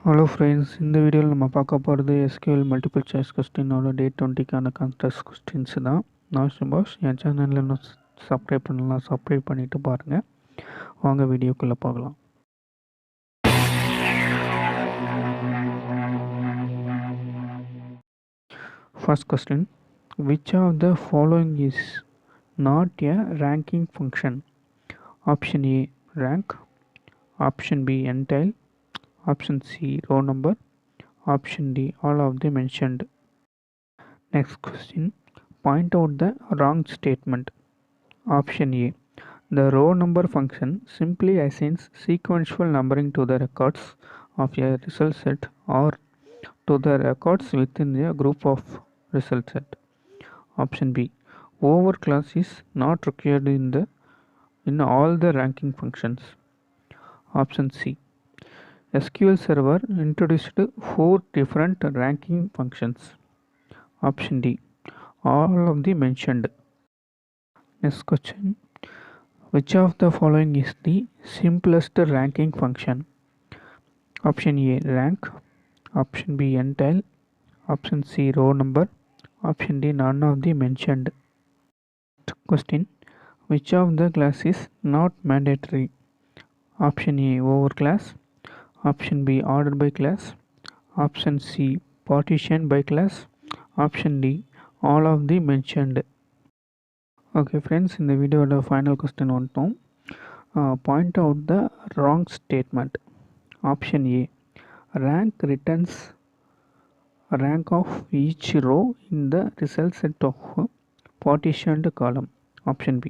Hello friends, இந்த வீடியோவில் நம்ம பார்க்க போகிறது SQL மல்டிபிள் சாய்ஸ் கொஸ்டினோட டே 20க்கான கான்டெஸ்ட் கொஸ்டின்ஸ் தான். நான் சுபாஷ். என் சேனலில் இன்னும் சப்ஸ்கிரைப் பண்ணலாம், சப்ஸ்கிரைப் பண்ணிவிட்டு பாருங்கள். வாங்க வீடியோக்குள்ளே பார்க்கலாம். First question, which of the following is not a ranking function? Option A rank, option B entile, option C row number, option D all of the mentioned. Next question, point out the wrong statement. Option A, the row number function simply assigns sequential numbering to the records of a result set or to the records within a group of result set. Option B, over class is not required in all the ranking functions. Option C, SQL Server introduced 4 different ranking functions. Option D, all of the mentioned. Next question, which of the following is the simplest ranking function? Option A rank, option B entile, option C row number, option D none of the mentioned. Next question, which of the class is not mandatory? Option A over class, option B order by class, option C partition by class, option D all of the mentioned. Okay friends, in the video the final question வந்துட்டோம். Point out the wrong statement. Option A, rank returns rank of each row in the result set of partitioned column. Option B,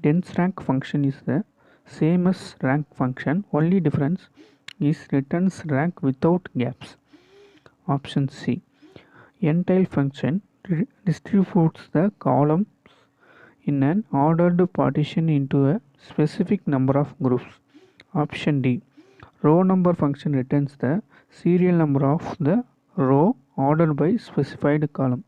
dense rank function is the same as rank function, only difference is returns rank without gaps. Option C, entile function distributes the columns in an ordered partition into a specific number of groups. Option D, row number function returns the serial number of the row ordered by specified column.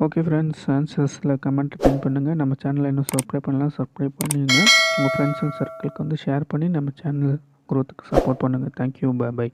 Okay friends, ஆன்சர்ஸில் comment pin பண்ணுங்கள். நம்ம சேனலை இன்னும் subscribe பண்ணலாம், subscribe பண்ணிங்க. உங்கள் friends and சர்க்கிளுக்கு share பண்ணி நம்ம சேனல் க்ரோத்துக்கு சப்போர்ட் பண்ணுங்கள். Thank you, bye by.